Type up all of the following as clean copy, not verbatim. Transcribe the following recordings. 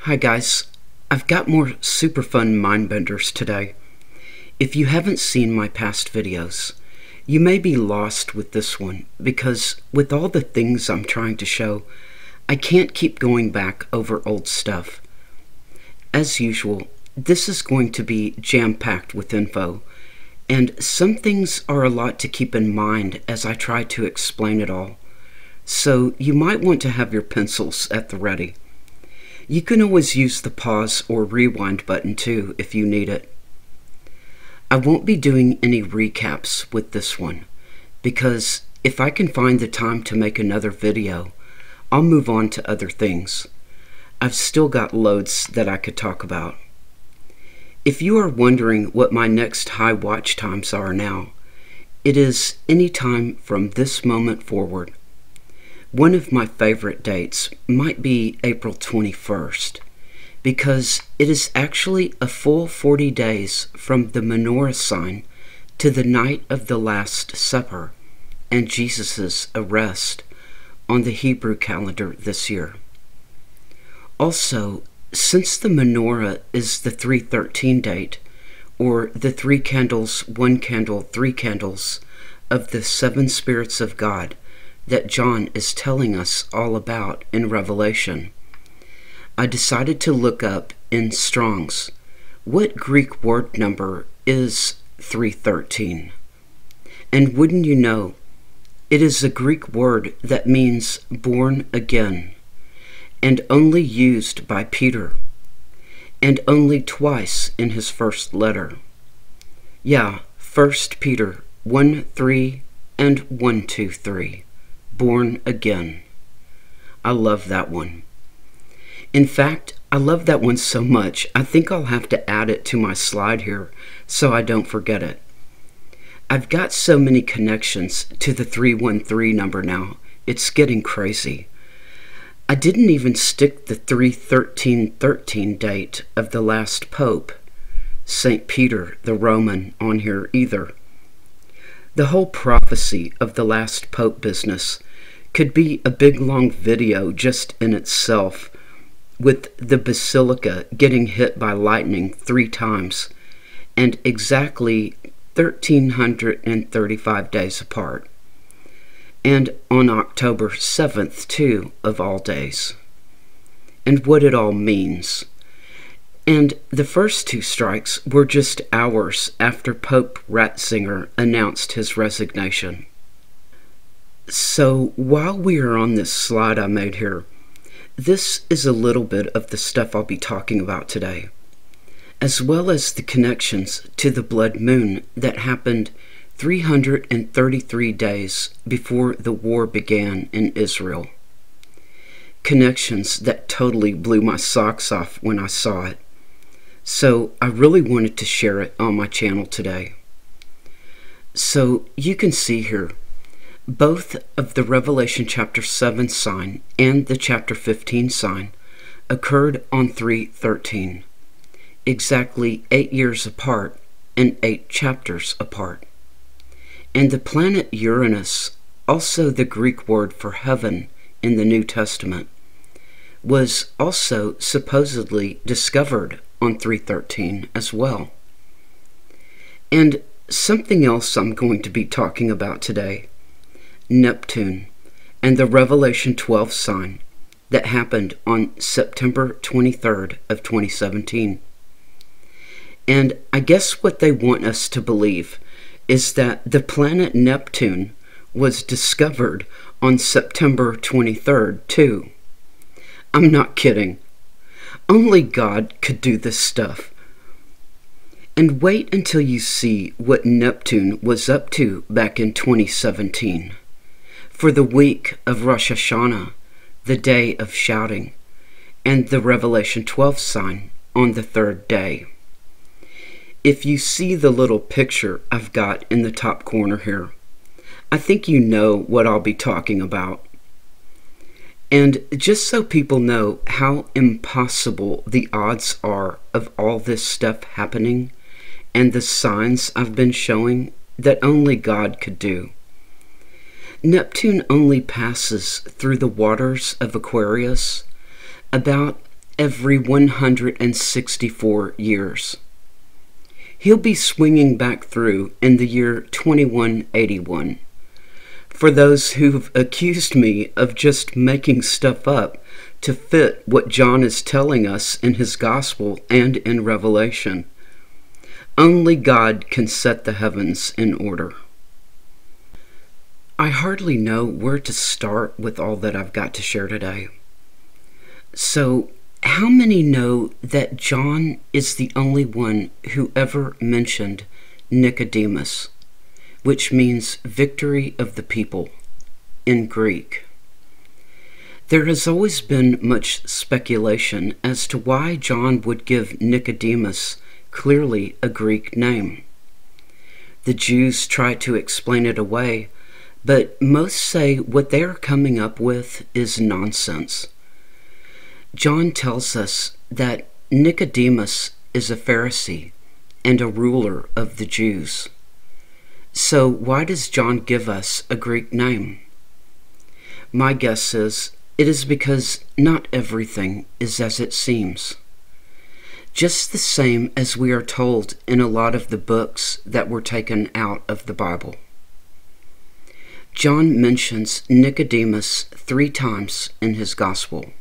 Hi guys, I've got more super fun mind benders today. If you haven't seen my past videos, you may be lost with this one because with all the things I'm trying to show, I can't keep going back over old stuff. As usual, this is going to be jam-packed with info, and some things are a lot to keep in mind as I try to explain it all. So you might want to have your pencils at the ready. You can always use the pause or rewind button too if you need it. I won't be doing any recaps with this one, because if I can find the time to make another video, I'll move on to other things. I've still got loads that I could talk about. If you are wondering what my next high watch times are now, it is any time from this moment forward. One of my favorite dates might be April 21st, because it is actually a full 40 days from the menorah sign to the night of the Last Supper and Jesus' arrest on the Hebrew calendar this year. Also, since the menorah is the 313 date, or the 3 candles, 1 candle, 3 candles of the 7 spirits of God, that John is telling us all about in Revelation, I decided to look up in Strong's what Greek word number is 313. And wouldn't you know, it is a Greek word that means born again, and only used by Peter, and only twice in his first letter. Yeah, 1 Peter 1:3 and 1:2-3. Born again. I love that one. In fact, I love that one so much, I think I'll have to add it to my slide here so I don't forget it. I've got so many connections to the 313 number now, it's getting crazy. I didn't even stick the 313 date of the last Pope, St. Peter the Roman, on here either. The whole prophecy of the last Pope business could be a big long video just in itself, with the basilica getting hit by lightning 3 times and exactly 1,335 days apart, and on October 7th too, of all days, and what it all means. And the first 2 strikes were just hours after Pope Ratzinger announced his resignation. So while we are on this slide I made here, this is a little bit of the stuff I'll be talking about today, as well as the connections to the blood moon that happened 333 days before the war began in Israel. Connections that totally blew my socks off when I saw it. So I really wanted to share it on my channel today. So you can see here, both of the Revelation chapter 7 sign and the chapter 15 sign occurred on 313, exactly 8 years apart and 8 chapters apart. And the planet Uranus, also the Greek word for heaven in the New Testament, was also supposedly discovered on 313 as well. And something else I'm going to be talking about today, Neptune and the Revelation 12 sign that happened on September 23rd of 2017. And I guess what they want us to believe is that the planet Neptune was discovered on September 23rd too. I'm not kidding. Only God could do this stuff. And wait until you see what Neptune was up to back in 2017. For the week of Rosh Hashanah, the day of shouting, and the Revelation 12 sign on the 3rd day. If you see the little picture I've got in the top corner here, I think you know what I'll be talking about. And just so people know how impossible the odds are of all this stuff happening, and the signs I've been showing that only God could do. Neptune only passes through the waters of Aquarius about every 164 years. He'll be swinging back through in the year 2181. For those who've accused me of just making stuff up to fit what John is telling us in his gospel and in Revelation, only God can set the heavens in order. I hardly know where to start with all that I've got to share today. So, how many know that John is the only one who ever mentioned Nicodemus, which means victory of the people in Greek? There has always been much speculation as to why John would give Nicodemus clearly a Greek name. The Jews try to explain it away, but most say what they are coming up with is nonsense. John tells us that Nicodemus is a Pharisee and a ruler of the Jews. So why does John give us a Greek name? My guess is it is because not everything is as it seems. Just the same as we are told in a lot of the books that were taken out of the Bible. John mentions Nicodemus 3 times in his gospel.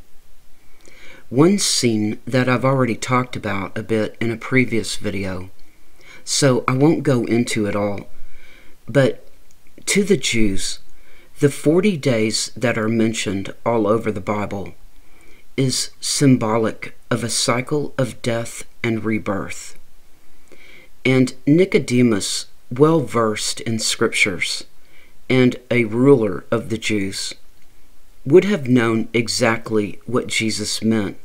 One scene that I've already talked about a bit in a previous video, so I won't go into it all, but to the Jews, the 40 days that are mentioned all over the Bible is symbolic of a cycle of death and rebirth. And Nicodemus, well versed in scriptures and a ruler of the Jews, would have known exactly what Jesus meant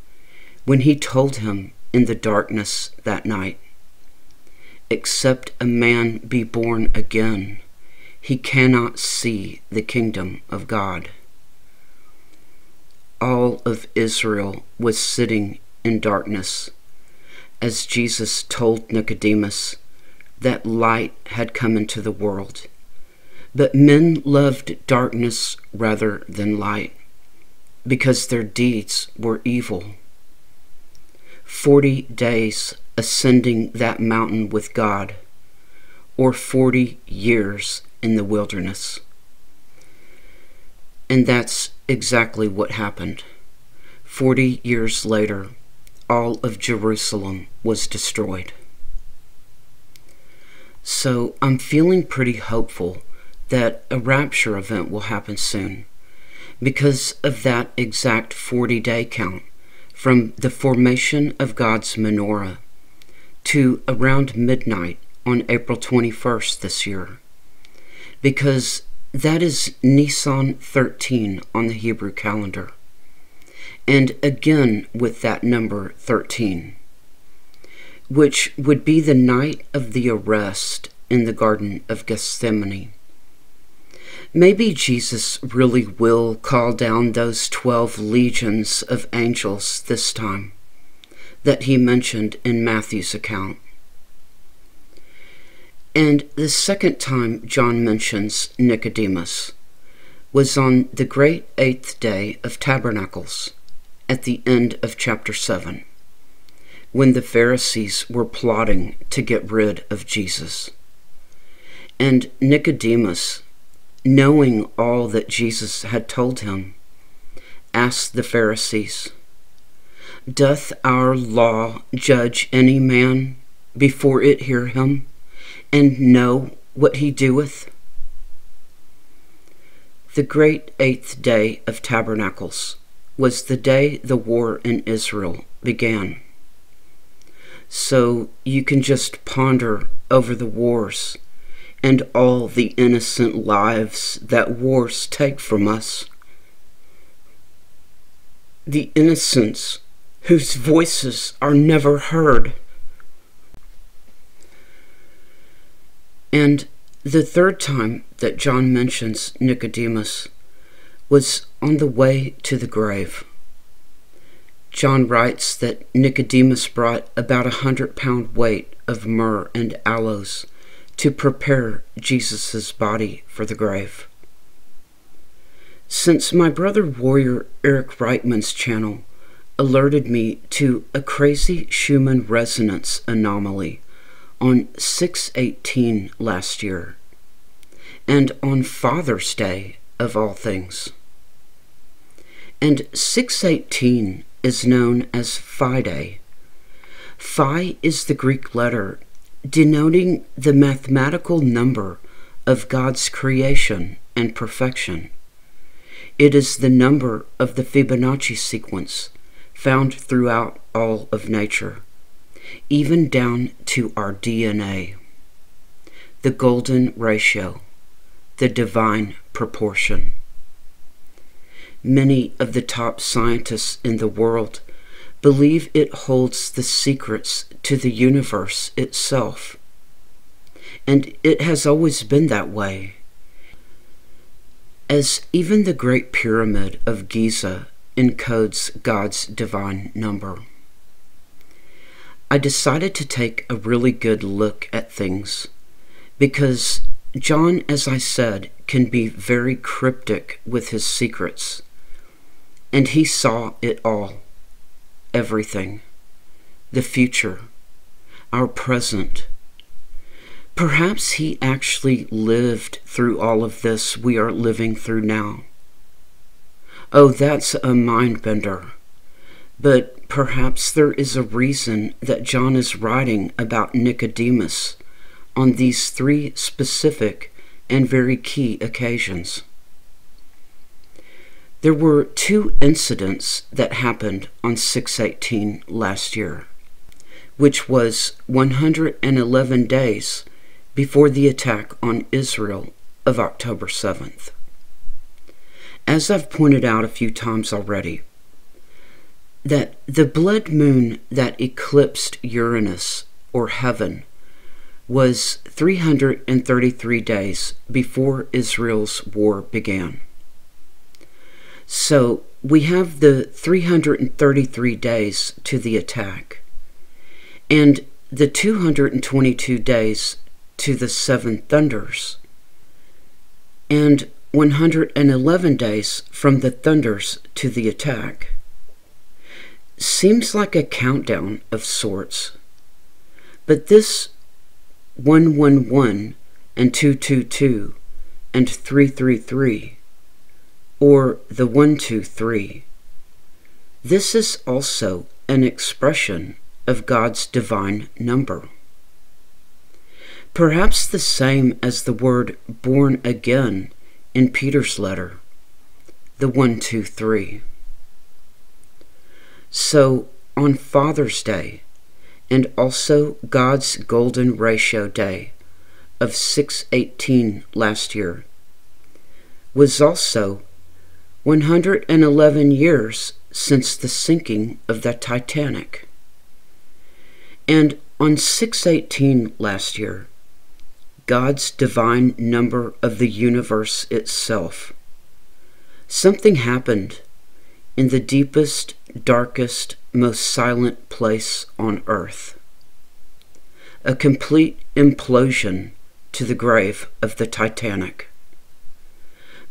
when he told him in the darkness that night, "Except a man be born again, he cannot see the kingdom of God." All of Israel was sitting in darkness as Jesus told Nicodemus that light had come into the world. But men loved darkness rather than light, because their deeds were evil. 40 days ascending that mountain with God, or 40 years in the wilderness. And that's exactly what happened. 40 years later, all of Jerusalem was destroyed. So I'm feeling pretty hopeful that a rapture event will happen soon because of that exact 40-day count from the formation of God's menorah to around midnight on April 21st this year, because that is Nisan 13 on the Hebrew calendar, and again with that number 13, which would be the night of the arrest in the Garden of Gethsemane. Maybe Jesus really will call down those 12 legions of angels this time that he mentioned in Matthew's account. And the second time John mentions Nicodemus was on the great 8th day of Tabernacles at the end of chapter 7, when the Pharisees were plotting to get rid of Jesus. And Nicodemus, knowing all that Jesus had told him, asked the Pharisees, "Doth our law judge any man before it hear him, and know what he doeth?" The great 8th day of Tabernacles was the day the war in Israel began. So you can just ponder over the wars and all the innocent lives that wars take from us. The innocents whose voices are never heard. And the third time that John mentions Nicodemus was on the way to the grave. John writes that Nicodemus brought about 100-pound weight of myrrh and aloes to prepare Jesus' body for the grave. Since my brother warrior Eric Reitman's channel alerted me to a crazy Schumann resonance anomaly on 6/18 last year, and on Father's Day of all things. And 6/18 is known as Phi Day. Phi is the Greek letter denoting the mathematical number of God's creation and perfection. It is the number of the Fibonacci sequence found throughout all of nature, even down to our DNA. The golden ratio, the divine proportion. Many of the top scientists in the world believe it holds the secrets to the universe itself. And it has always been that way, as even the Great Pyramid of Giza encodes God's divine number. I decided to take a really good look at things because John, as I said, can be very cryptic with his secrets, and he saw it all, everything, the future, our present. Perhaps he actually lived through all of this we are living through now. Oh, that's a mind bender. But perhaps there is a reason that John is writing about Nicodemus on these three specific and very key occasions. There were two incidents that happened on 6/18 last year, which was 111 days before the attack on Israel of October 7th. As I've pointed out a few times already, that the blood moon that eclipsed Uranus, or heaven, was 333 days before Israel's war began. So we have the 333 days to the attack, and the 222 days to the seven thunders, and 111 days from the thunders to the attack. Seems like a countdown of sorts, but this 111 and 222 and 333, or the 123, this is also an expression of God's divine number. Perhaps the same as the word born again in Peter's letter, the 123. So on Father's Day, and also God's Golden Ratio Day of 6/18 last year, was also 111 years since the sinking of the Titanic. And on 6/18 last year, God's divine number of the universe itself, something happened in the deepest, darkest, most silent place on earth. A complete implosion to the grave of the Titanic.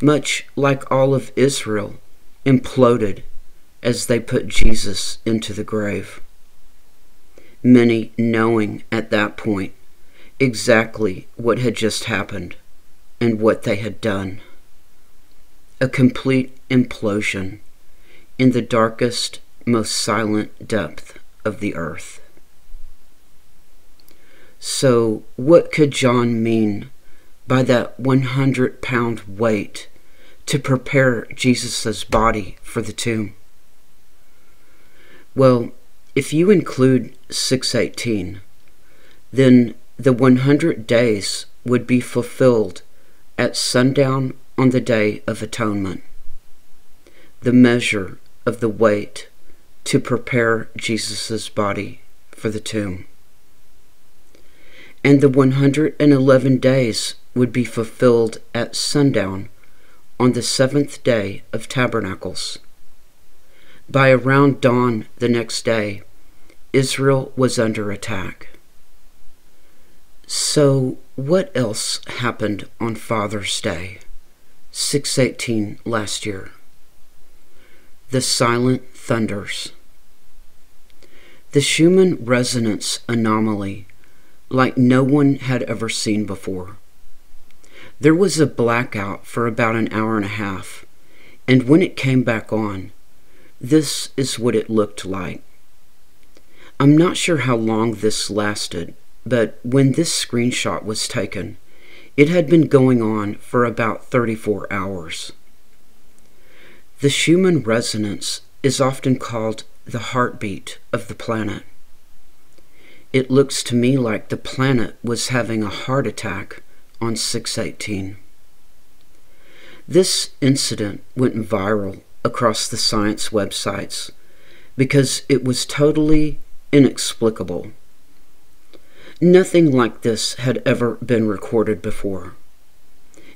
Much like all of Israel imploded as they put Jesus into the grave. Many knowing at that point exactly what had just happened and what they had done. A complete implosion in the darkest, most silent depth of the earth. So what could John mean by that 100-pound weight to prepare Jesus' body for the tomb? Well, if you include 6/18, then the 100 days would be fulfilled at sundown on the Day of Atonement, the measure of the weight to prepare Jesus' body for the tomb. And the 111 days would be fulfilled at sundown on the 7th day of Tabernacles. By around dawn the next day, Israel was under attack. So what else happened on Father's Day, 6/18 last year? The silent thunders, the Schumann resonance anomaly like no one had ever seen before. There was a blackout for about an hour and a half, and when it came back on, this is what it looked like. I'm not sure how long this lasted, but when this screenshot was taken, it had been going on for about 34 hours. The Schumann resonance is often called the heartbeat of the planet. It looks to me like the planet was having a heart attack on 6/18. This incident went viral across the science websites because it was totally inexplicable. Nothing like this had ever been recorded before.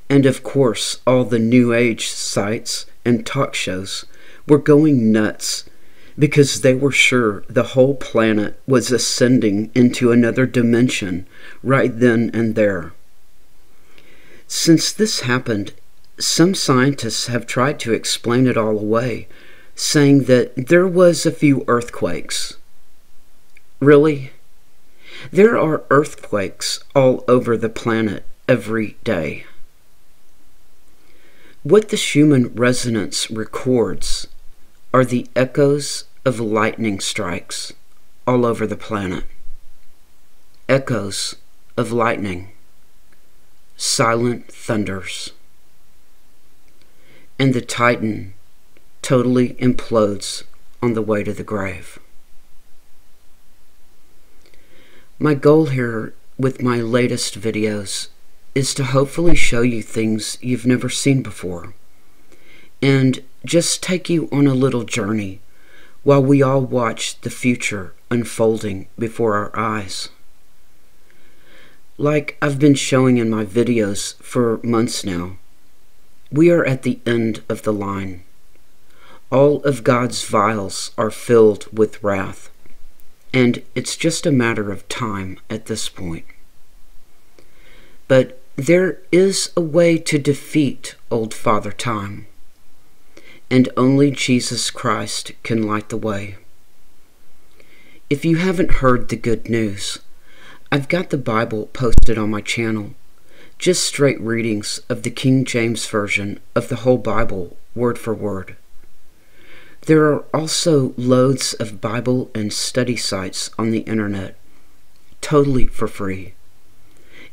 And of course, all the New Age sites and talk shows were going nuts because they were sure the whole planet was ascending into another dimension right then and there. Since this happened, some scientists have tried to explain it all away, saying that there was a few earthquakes. Really? There are earthquakes all over the planet every day. What the Schumann resonance records are the echoes of lightning strikes all over the planet. Echoes of lightning, silent thunders. And the Titan totally implodes on the way to the grave. My goal here with my latest videos is to hopefully show you things you've never seen before, and just take you on a little journey while we all watch the future unfolding before our eyes. Like I've been showing in my videos for months now, we are at the end of the line. All of God's vials are filled with wrath, and it's just a matter of time at this point. But there is a way to defeat old Father Time, and only Jesus Christ can light the way. If you haven't heard the good news, I've got the Bible posted on my channel, just straight readings of the King James Version of the whole Bible, word for word. There are also loads of Bible and study sites on the internet, totally for free.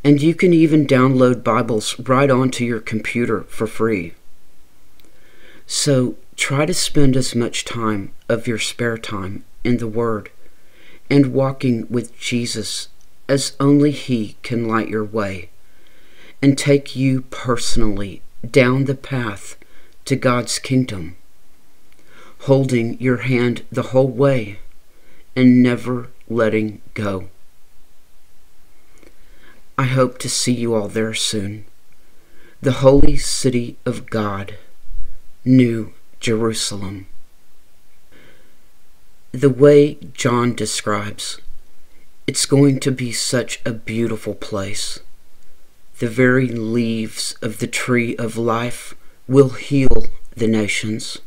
And you can even download Bibles right onto your computer for free. So try to spend as much time of your spare time in the Word and walking with Jesus as only He can light your way and take you personally down the path to God's kingdom, holding your hand the whole way and never letting go. I hope to see you all there soon. The holy city of God, New Jerusalem. The way John describes, it's going to be such a beautiful place. The very leaves of the tree of life will heal the nations.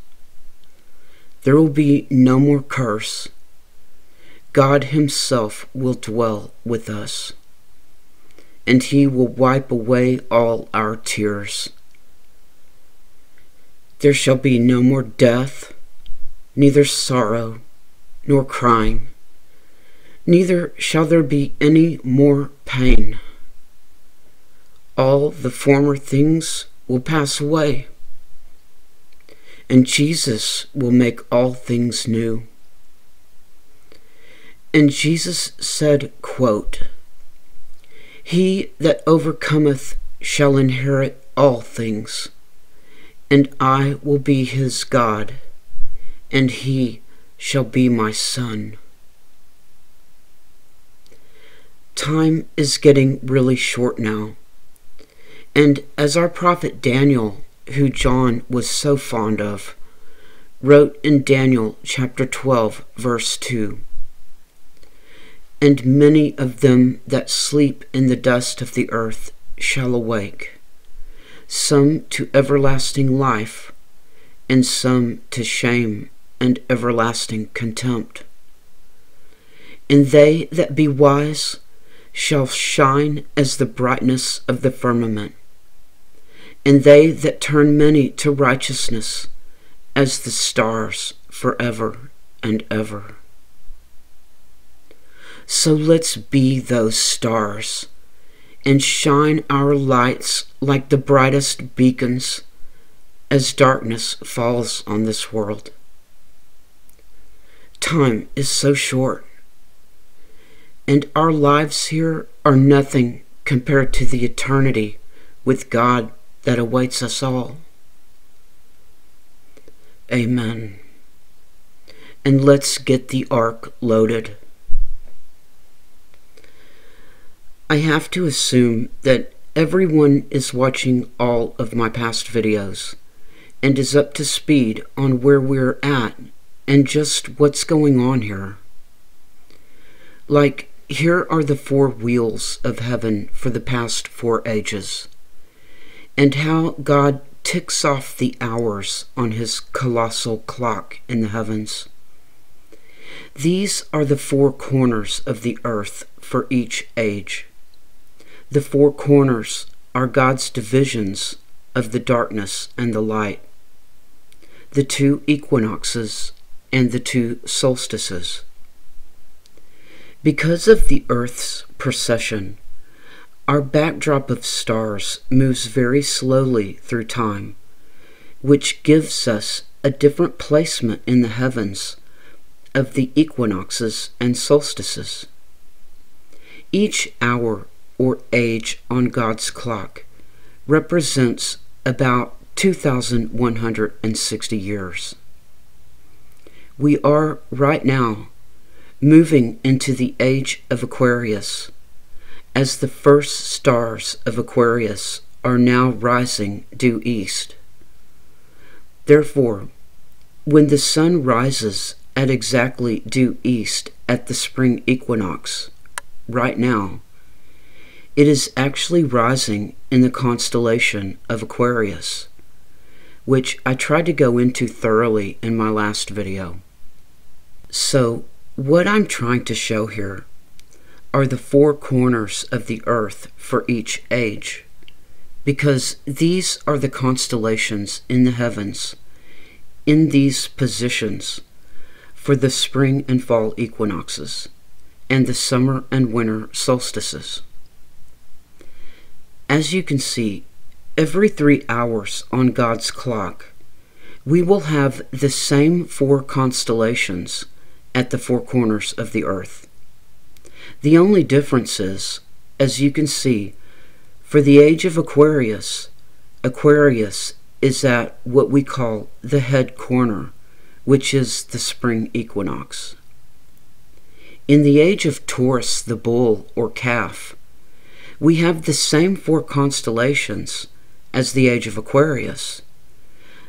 There will be no more curse. God Himself will dwell with us, and He will wipe away all our tears. There shall be no more death, neither sorrow nor crying, neither shall there be any more pain. All the former things will pass away, and Jesus will make all things new. And Jesus said, quote, "He that overcometh shall inherit all things, and I will be his God, and he shall be my son." Time is getting really short now, and as our prophet Daniel, who John was so fond of, wrote in Daniel chapter 12, verse 2, "And many of them that sleep in the dust of the earth shall awake, some to everlasting life, and some to shame and everlasting contempt. And they that be wise shall shine as the brightness of the firmament, and they that turn many to righteousness as the stars forever and ever. So let's be those stars and shine our lights like the brightest beacons as darkness falls on this world. Time is so short, and our lives here are nothing compared to the eternity with God that awaits us all. Amen. And let's get the ark loaded. I have to assume that everyone is watching all of my past videos and is up to speed on where we're at and just what's going on here. Like, here are the 4 wheels of heaven for the past 4 ages, and how God ticks off the hours on his colossal clock in the heavens. These are the 4 corners of the earth for each age. The 4 corners are God's divisions of the darkness and the light, the 2 equinoxes and the 2 solstices. Because of the Earth's precession, our backdrop of stars moves very slowly through time, which gives us a different placement in the heavens of the equinoxes and solstices. Each hour or age on God's clock represents about 2,160 years. We are right now moving into the age of Aquarius, as the first stars of Aquarius are now rising due east. Therefore, when the sun rises at exactly due east at the spring equinox, right now, it is actually rising in the constellation of Aquarius, which I tried to go into thoroughly in my last video. So, what I'm trying to show here are the 4 corners of the earth for each age, because these are the constellations in the heavens, in these positions, for the spring and fall equinoxes, and the summer and winter solstices. As you can see, every 3 hours on God's clock, we will have the same 4 constellations at the 4 corners of the earth. The only difference is, as you can see, for the age of Aquarius, Aquarius is at what we call the head corner, which is the spring equinox. In the age of Taurus, the bull or calf, we have the same 4 constellations as the age of Aquarius,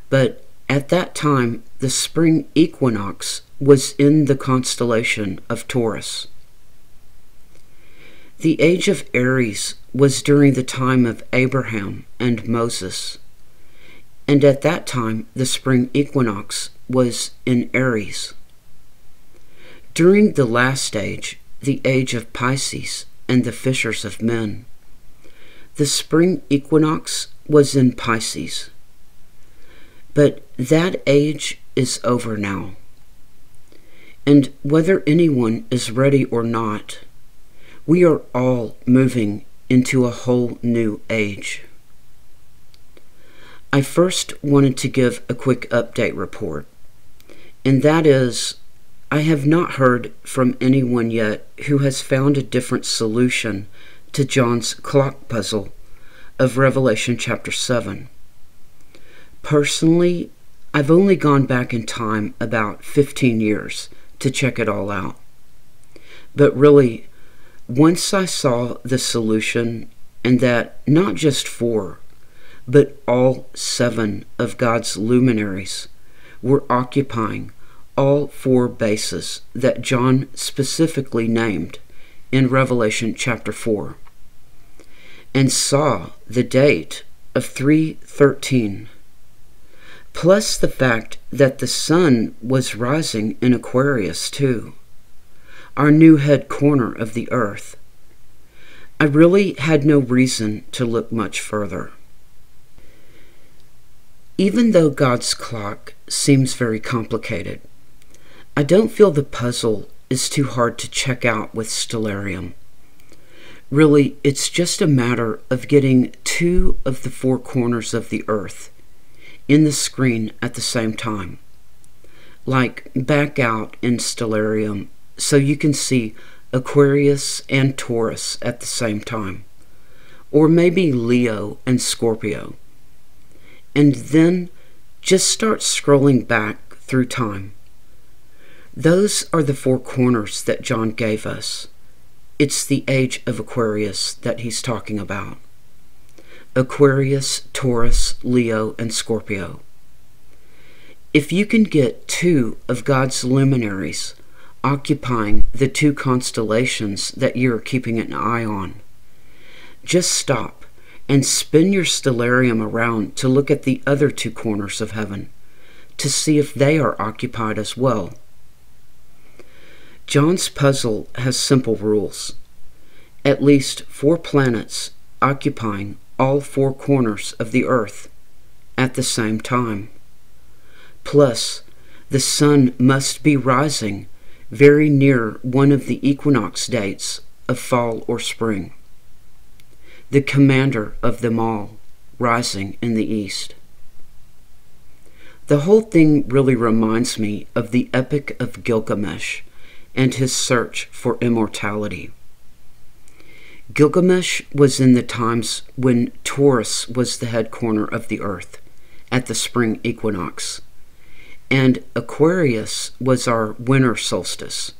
but at that time the spring equinox was in the constellation of Taurus. The age of Aries was during the time of Abraham and Moses, and at that time the spring equinox was in Aries. During the last age, the age of Pisces and the fishers of men, the spring equinox was in Pisces. But that age is over now. And whether anyone is ready or not, we are all moving into a whole new age. I first wanted to give a quick update report, and that is, I have not heard from anyone yet who has found a different solution to John's clock puzzle of Revelation chapter 7. Personally, I've only gone back in time about 15 years to check it all out. But really, once I saw the solution, and that not just 4, but all 7 of God's luminaries were occupying all 4 bases that John specifically named in Revelation chapter 4, and saw the date of 3:13, plus the fact that the sun was rising in Aquarius too, our new head corner of the earth. I really had no reason to look much further. Even though God's clock seems very complicated, I don't feel the puzzle is too hard to check out with Stellarium. Really, it's just a matter of getting 2 of the 4 corners of the earth in the screen at the same time. Like back out in Stellarium so you can see Aquarius and Taurus at the same time. Or maybe Leo and Scorpio. And then just start scrolling back through time. Those are the 4 corners that John gave us. It's the age of Aquarius that he's talking about. Aquarius, Taurus, Leo, and Scorpio. If you can get 2 of God's luminaries occupying the 2 constellations that you're keeping an eye on, just stop and spin your Stellarium around to look at the other 2 corners of heaven to see if they are occupied as well. John's puzzle has simple rules. At least 4 planets occupying all 4 corners of the earth at the same time. Plus, the sun must be rising very near one of the equinox dates of fall or spring. The commander of them all rising in the east. The whole thing really reminds me of the Epic of Gilgamesh and his search for immortality. Gilgamesh was in the times when Taurus was the head corner of the earth at the spring equinox, and Aquarius was our winter solstice,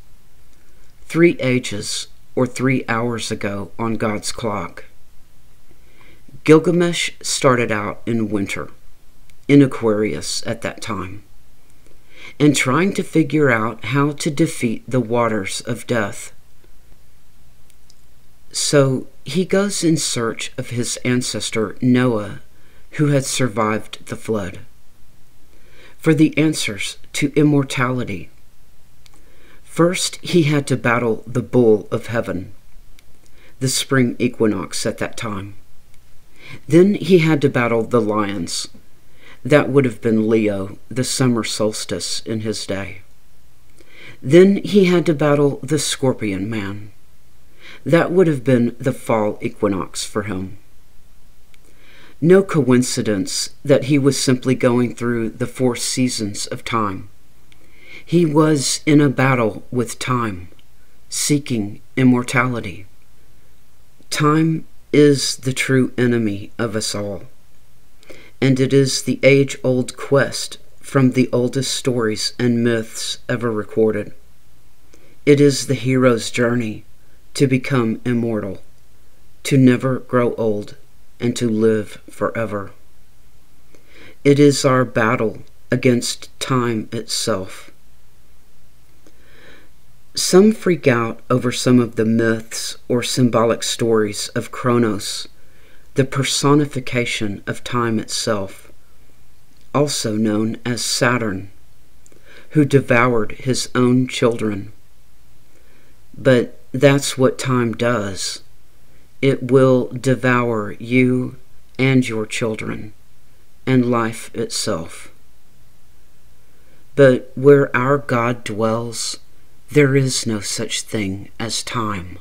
3 ages or 3 hours ago on God's clock. Gilgamesh started out in winter, in Aquarius at that time, and trying to figure out how to defeat the waters of death. So he goes in search of his ancestor Noah, who had survived the flood, for the answers to immortality. First, he had to battle the bull of heaven, the spring equinox at that time. Then he had to battle the lions. That would have been Leo, the summer solstice in his day. Then he had to battle the scorpion man. That would have been the fall equinox for him. No coincidence that he was simply going through the 4 seasons of time. He was in a battle with time, seeking immortality. Time is the true enemy of us all, and it is the age-old quest from the oldest stories and myths ever recorded. It is the hero's journey to become immortal, to never grow old, and to live forever. It is our battle against time itself. Some freak out over some of the myths or symbolic stories of Kronos, the personification of time itself, also known as Saturn, who devoured his own children. But that's what time does. It will devour you and your children, and life itself. But where our God dwells, there is no such thing as time.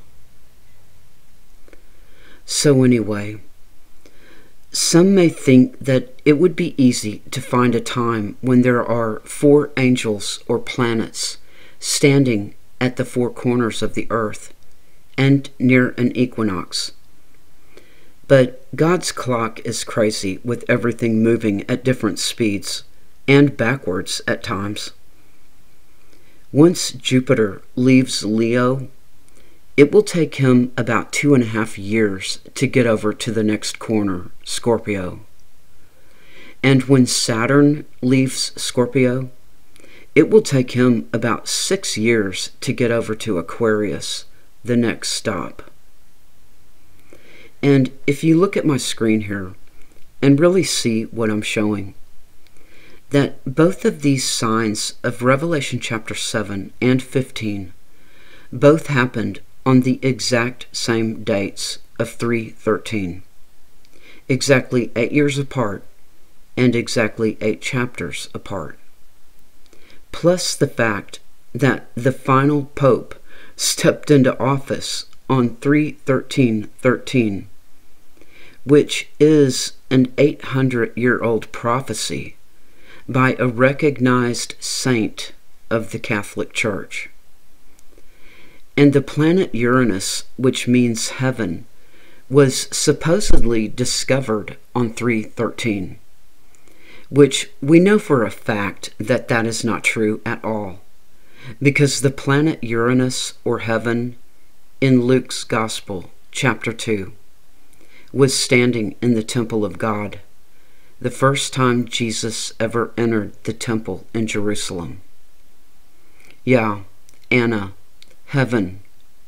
So anyway, some may think that it would be easy to find a time when there are 4 angels or planets standing at the 4 corners of the earth and near an equinox. But God's clock is crazy with everything moving at different speeds and backwards at times. Once Jupiter leaves Leo, it will take him about 2.5 years to get over to the next corner, Scorpio. And when Saturn leaves Scorpio, it will take him about 6 years to get over to Aquarius, the next stop. And if you look at my screen here and really see what I'm showing, that both of these signs of Revelation chapter 7 and 15 Both happened on the exact same dates of 3:13, exactly 8 years apart and exactly 8 chapters apart. Plus the fact that the final pope stepped into office on 3:13:13, which is an 800-year-old prophecy by a recognized saint of the Catholic Church. And the planet Uranus, which means heaven, was supposedly discovered on 3:13, which we know for a fact that that is not true at all, because the planet Uranus, or heaven, in Luke's Gospel, chapter 2, was standing in the temple of God, the first time Jesus ever entered the temple in Jerusalem. Yeah, Anna, heaven,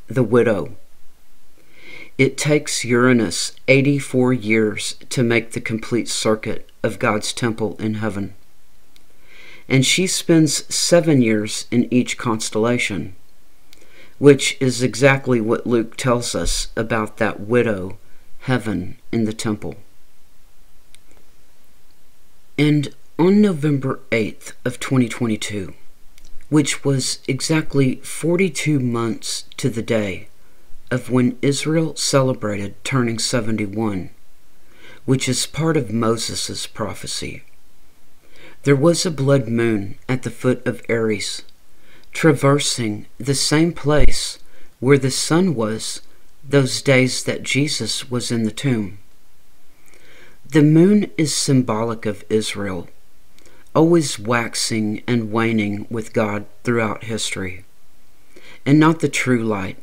the widow. It takes Uranus 84 years to make the complete circuit of God's temple in heaven. And she spends 7 years in each constellation, which is exactly what Luke tells us about that widow, heaven, in the temple. And on November 8th of 2022, which was exactly 42 months to the day of when Israel celebrated turning 71, which is part of Moses' prophecy, there was a blood moon at the foot of Aries, traversing the same place where the sun was those days that Jesus was in the tomb. The moon is symbolic of Israel, always waxing and waning with God throughout history, and not the true light,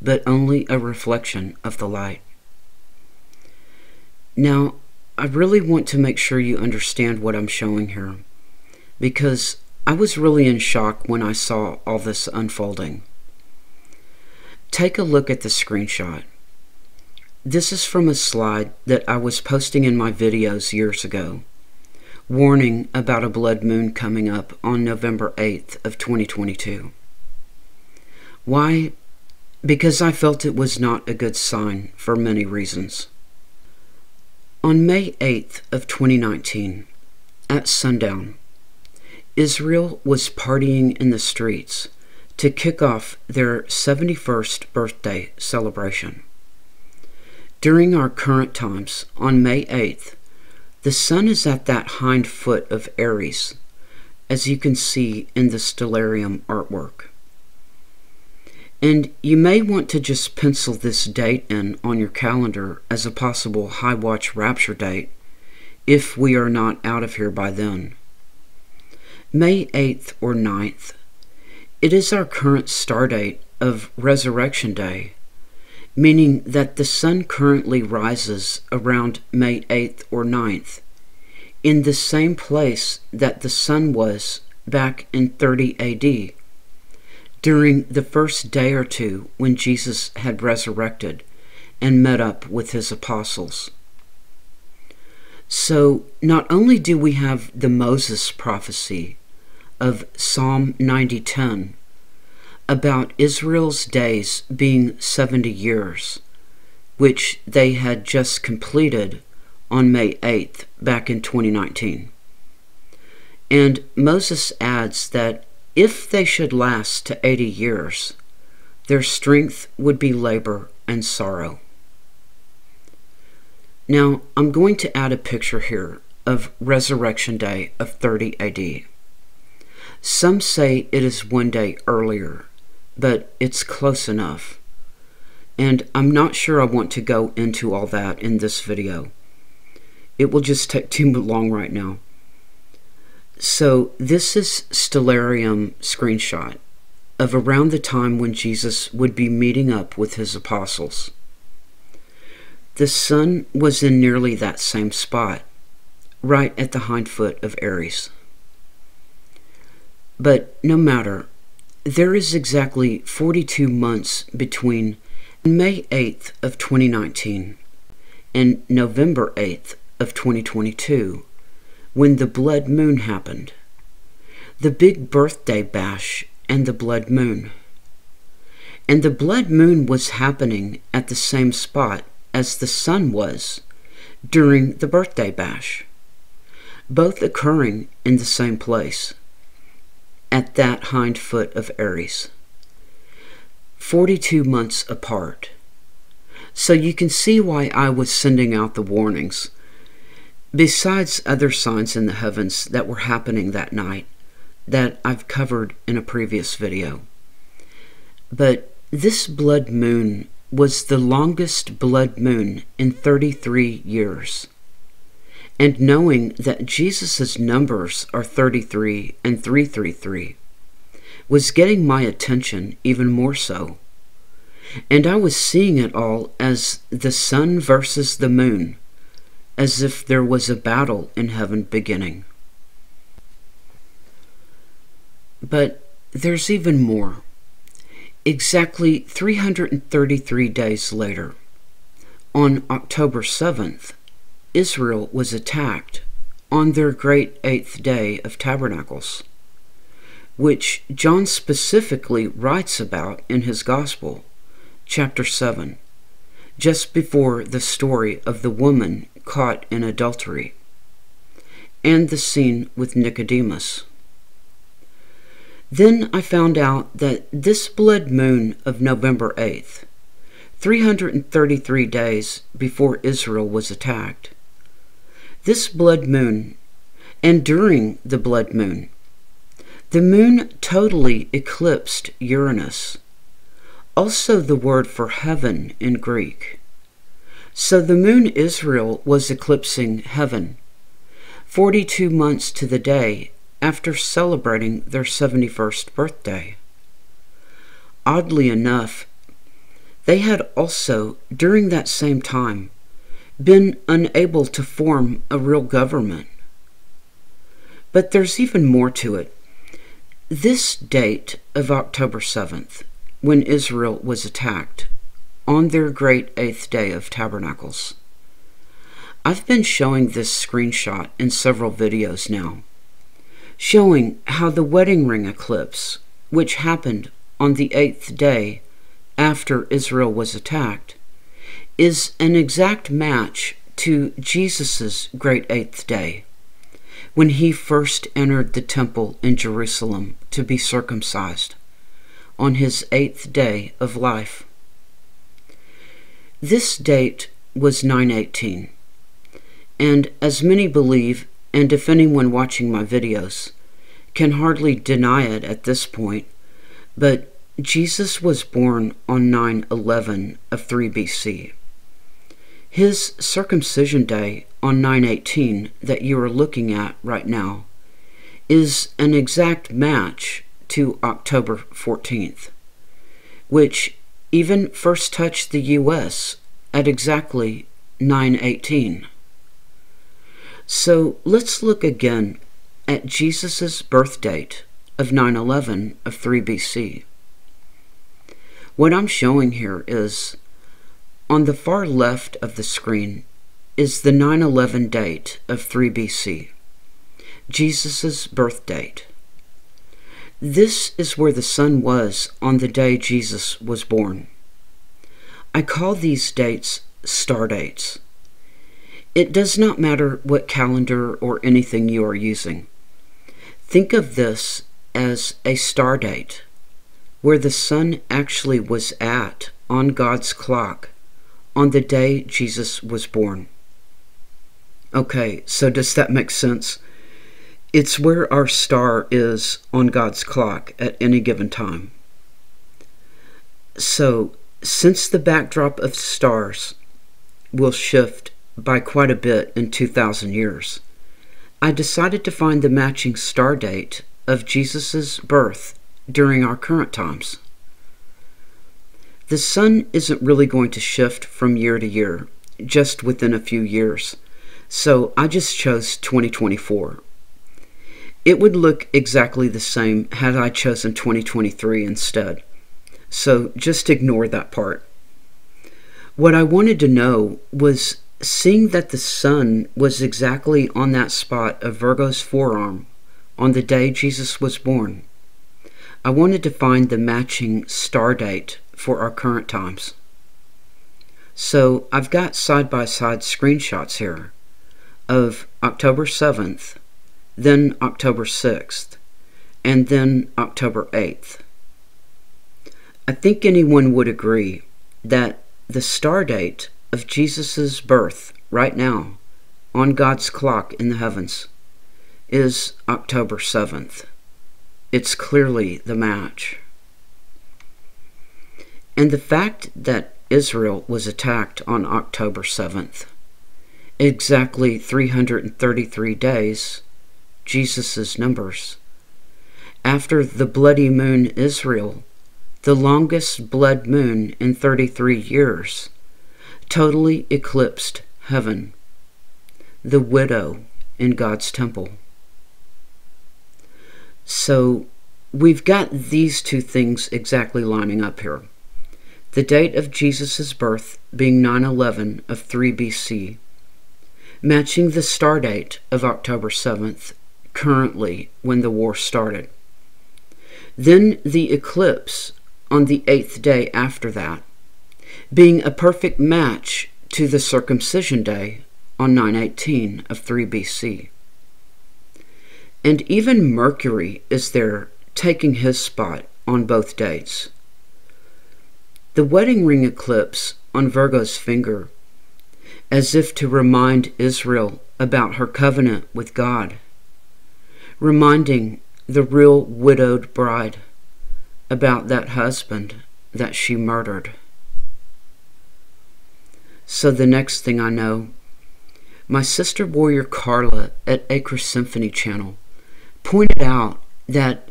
but only a reflection of the light. Now, I really want to make sure you understand what I'm showing here, because I was really in shock when I saw all this unfolding. Take a look at the screenshot. This is from a slide that I was posting in my videos years ago, warning about a blood moon coming up on November 8th of 2022. Why? Because I felt it was not a good sign for many reasons. On May 8th of 2019, at sundown, Israel was partying in the streets to kick off their 71st birthday celebration. During our current times, on May 8th, the sun is at that hind foot of Aries, as you can see in the stellarium artwork. And you may want to just pencil this date in on your calendar as a possible high watch rapture date, if we are not out of here by then. May 8th or 9th, it is our current star date of Resurrection Day, meaning that the sun currently rises around May 8th or 9th, in the same place that the sun was back in 30 AD, during the first day or two when Jesus had resurrected and met up with his apostles. So, not only do we have the Moses prophecy of Psalm 90:10, about Israel's days being 70 years, which they had just completed on May 8th back in 2019. And Moses adds that if they should last to 80 years, their strength would be labor and sorrow. Now, I'm going to add a picture here of Resurrection Day of 30 AD. Some say it is 1 day earlier, but it's close enough. And I'm not sure I want to go into all that in this video. It will just take too long right now. So this is stellarium screenshot of around the time when Jesus would be meeting up with his apostles. The sun was in nearly that same spot, right at the hind foot of Aries. But no matter, there is exactly 42 months between May 8th of 2019 and November 8th of 2022 when the blood moon happened, the big birthday bash and the blood moon. And the blood moon was happening at the same spot as the sun was during the birthday bash, both occurring in the same place, at that hind foot of Aries, 42 months apart. So you can see why I was sending out the warnings, besides other signs in the heavens that were happening that night that I've covered in a previous video. But this blood moon was the longest blood moon in 33 years. And knowing that Jesus' numbers are 33 and 333 was getting my attention even more so. And I was seeing it all as the sun versus the moon, as if there was a battle in heaven beginning. But there's even more. Exactly 333 days later, on October 7th, Israel was attacked on their great 8th day of Tabernacles, which John specifically writes about in his Gospel, chapter 7, just before the story of the woman caught in adultery, and the scene with Nicodemus. Then I found out that this blood moon of November 8th, 333 days before Israel was attacked, this blood moon, and during the blood moon, the moon totally eclipsed Uranus, also the word for heaven in Greek. So the moon Israel was eclipsing heaven 42 months to the day after celebrating their 71st birthday. Oddly enough, they had also, during that same time, been unable to form a real government. But there's even more to it. This date of October 7th, when Israel was attacked, on their great 8th day of Tabernacles. I've been showing this screenshot in several videos now, showing how the wedding ring eclipse, which happened on the 8th day after Israel was attacked, is an exact match to Jesus' great 8th day, when he first entered the temple in Jerusalem to be circumcised, on his 8th day of life. This date was 9/18, and as many believe, and if anyone watching my videos can hardly deny it at this point, but Jesus was born on 9/11 of 3 BC. His circumcision day on 9/18 that you are looking at right now is an exact match to October 14th, which even first touched the U.S. at exactly 9/18. So let's look again at Jesus' birth date of 9/11 of 3 BC. What I'm showing here is, on the far left of the screen is the 9/11 date of 3 BC, Jesus' birth date. This is where the sun was on the day Jesus was born. I call these dates star dates. It does not matter what calendar or anything you are using. Think of this as a star date, where the sun actually was at on God's clock on the day Jesus was born. Okay, so does that make sense? It's where our star is on God's clock at any given time. So, since the backdrop of stars will shift by quite a bit in 2,000 years, I decided to find the matching star date of Jesus' birth during our current times. The sun isn't really going to shift from year to year, just within a few years, so I just chose 2024. It would look exactly the same had I chosen 2023 instead, so just ignore that part. What I wanted to know was, seeing that the sun was exactly on that spot of Virgo's forearm on the day Jesus was born, I wanted to find the matching star date for our current times. So I've got side-by-side screenshots here of October 7th, then October 6th, and then October 8th. I think anyone would agree that the star date of Jesus' birth right now on God's clock in the heavens is October 7th. It's clearly the match. And the fact that Israel was attacked on October 7th, exactly 333 days, Jesus' numbers, after the bloody moon Israel, the longest blood moon in 33 years, totally eclipsed heaven, the widow in God's temple. So we've got these two things exactly lining up here. The date of Jesus' birth being 9/11 of 3 BC, matching the star date of October 7th, currently when the war started. Then the eclipse on the 8th day after that, being a perfect match to the circumcision day on 9/18 of 3 BC. And even Mercury is there, taking his spot on both dates. The wedding ring eclipse on Virgo's finger, as if to remind Israel about her covenant with God, reminding the real widowed bride about that husband that she murdered. So the next thing I know, my sister warrior Carla at Acre Symphony Channel pointed out that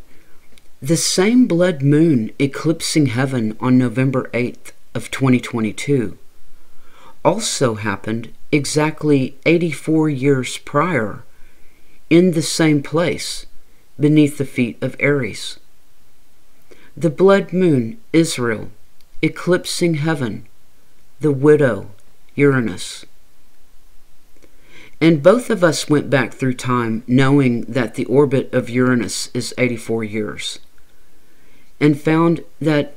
the same blood moon eclipsing heaven on November 8th of 2022 also happened exactly 84 years prior in the same place beneath the feet of Aries. The blood moon Israel eclipsing heaven, the widow Uranus. And both of us went back through time knowing that the orbit of Uranus is 84 years, and found that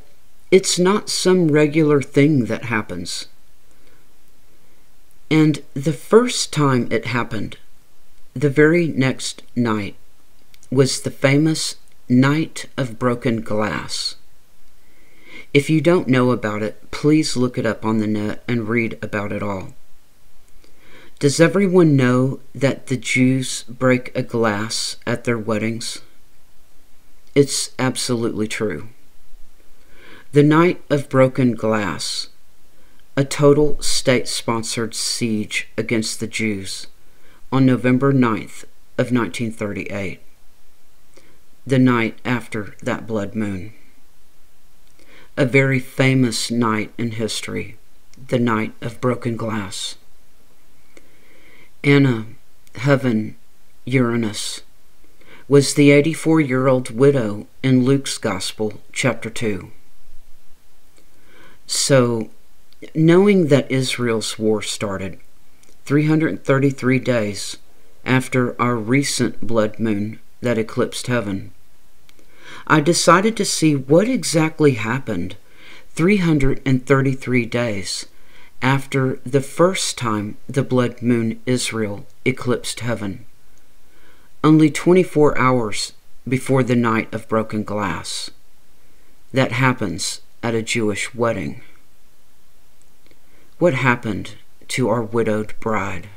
it's not some regular thing that happens. And the first time it happened, the very next night, was the famous Night of Broken Glass. If you don't know about it, please look it up on the net and read about it all. Does everyone know that the Jews break a glass at their weddings? It's absolutely true. The Night of Broken Glass, a total state-sponsored siege against the Jews on November 9th of 1938, the night after that blood moon. A very famous night in history, the Night of Broken Glass. Anna, heaven, Uranus, was the 84-year-old widow in Luke's Gospel, chapter 2. So, knowing that Israel's war started 333 days after our recent blood moon that eclipsed heaven, I decided to see what exactly happened 333 days after the first time the blood moon Israel eclipsed heaven, only 24 hours before the Night of Broken Glass. That happens at a Jewish wedding. What happened to our widowed bride?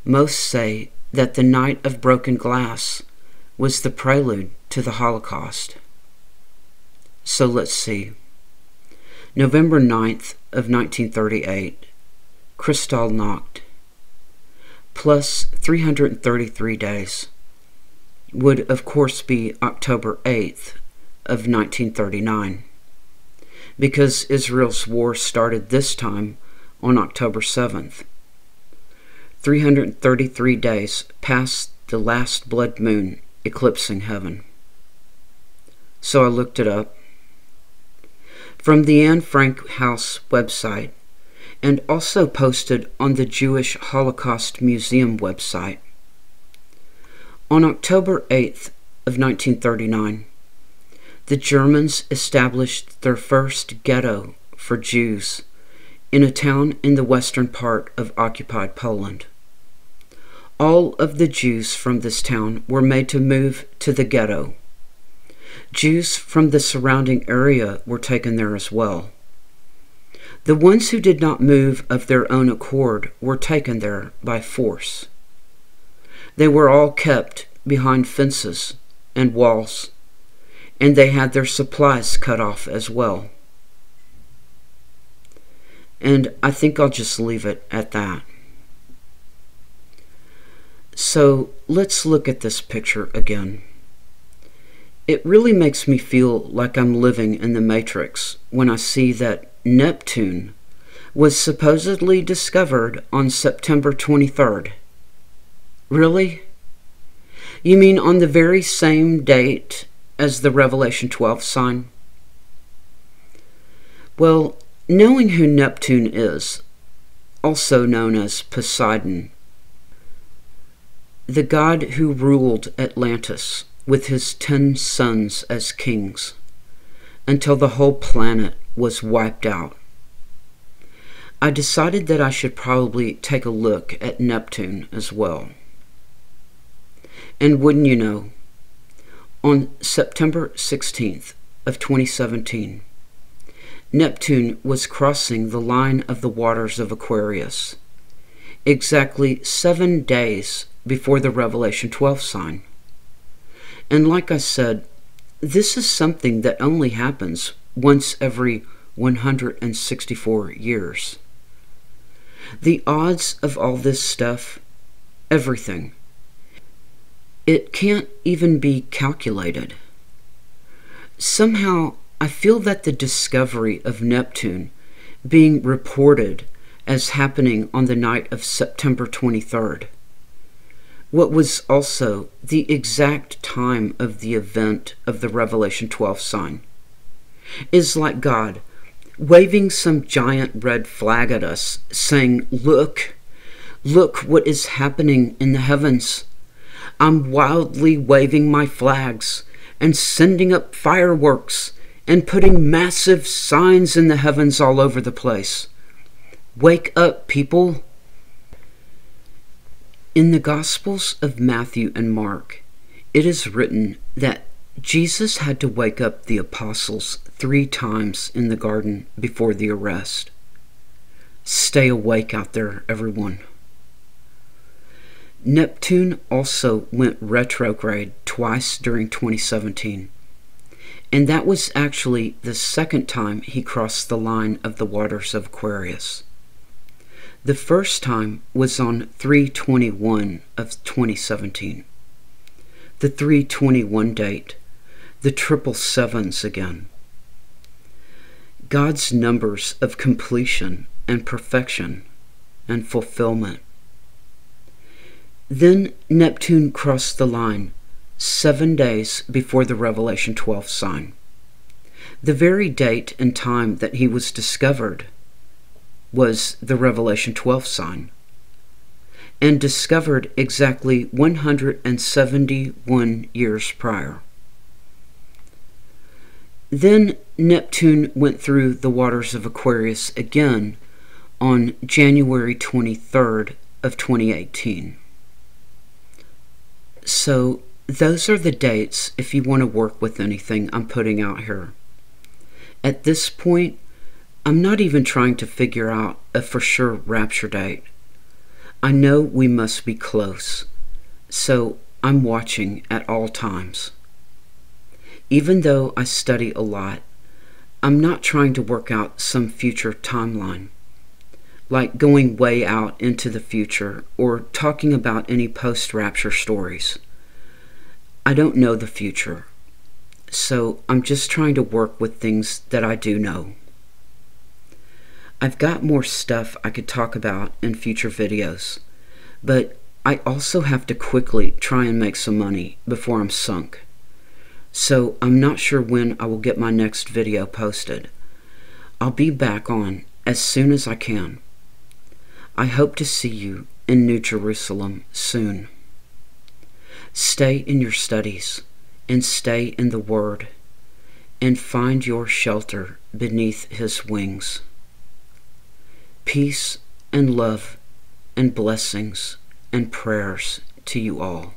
Most say that the Night of Broken Glass was the prelude to the Holocaust. So let's see. November 9th of 1938, Kristallnacht, plus 333 days, would of course be October 8th of 1939, because Israel's war started this time on October 7th. 333 days past the last blood moon eclipsing heaven. So I looked it up. From the Anne Frank House website, and also posted on the Jewish Holocaust Museum website. On October 8th of 1939, the Germans established their first ghetto for Jews in a town in the western part of occupied Poland. All of the Jews from this town were made to move to the ghetto. Jews from the surrounding area were taken there as well. The ones who did not move of their own accord were taken there by force. They were all kept behind fences and walls, and they had their supplies cut off as well. And I think I'll just leave it at that. So let's look at this picture again. It really makes me feel like I'm living in the Matrix when I see that Neptune was supposedly discovered on September 23rd. Really? You mean on the very same date as the Revelation 12 sign? Well, knowing who Neptune is, also known as Poseidon, the god who ruled Atlantis with his 10 sons as kings until the whole planet was wiped out, I decided that I should probably take a look at Neptune as well. And wouldn't you know, on September 16th of 2017, Neptune was crossing the line of the waters of Aquarius, exactly 7 days before the Revelation 12 sign. And like I said, this is something that only happens once every 164 years. The odds of all this stuff, everything, it can't even be calculated. Somehow, I feel that the discovery of Neptune being reported as happening on the night of September 23rd, what was also the exact time of the event of the Revelation 12 sign, is like God waving some giant red flag at us, saying, look what is happening in the heavens. I'm wildly waving my flags and sending up fireworks and putting massive signs in the heavens all over the place. Wake up, people. In the Gospels of Matthew and Mark, it is written that Jesus had to wake up the apostles 3 times in the garden before the arrest. Stay awake out there, everyone. Neptune also went retrograde twice during 2017, and that was actually the second time he crossed the line of the waters of Aquarius. The first time was on 3/21 of 2017. The 3/21 date, the 777s again. God's numbers of completion and perfection and fulfillment. Then Neptune crossed the line 7 days before the Revelation 12 sign. The very date and time that he was discovered was the Revelation 12 sign, and discovered exactly 171 years prior. Then Neptune went through the waters of Aquarius again on January 23rd of 2018. So those are the dates if you want to work with anything I'm putting out here. At this point, I'm not even trying to figure out a for sure rapture date. I know we must be close, so I'm watching at all times. Even though I study a lot, I'm not trying to work out some future timeline, like going way out into the future or talking about any post-rapture stories. I don't know the future, so I'm just trying to work with things that I do know. I've got more stuff I could talk about in future videos, but I also have to quickly try and make some money before I'm sunk. So I'm not sure when I will get my next video posted. I'll be back on as soon as I can. I hope to see you in New Jerusalem soon. Stay in your studies and stay in the Word, and find your shelter beneath his wings. Peace and love and blessings and prayers to you all.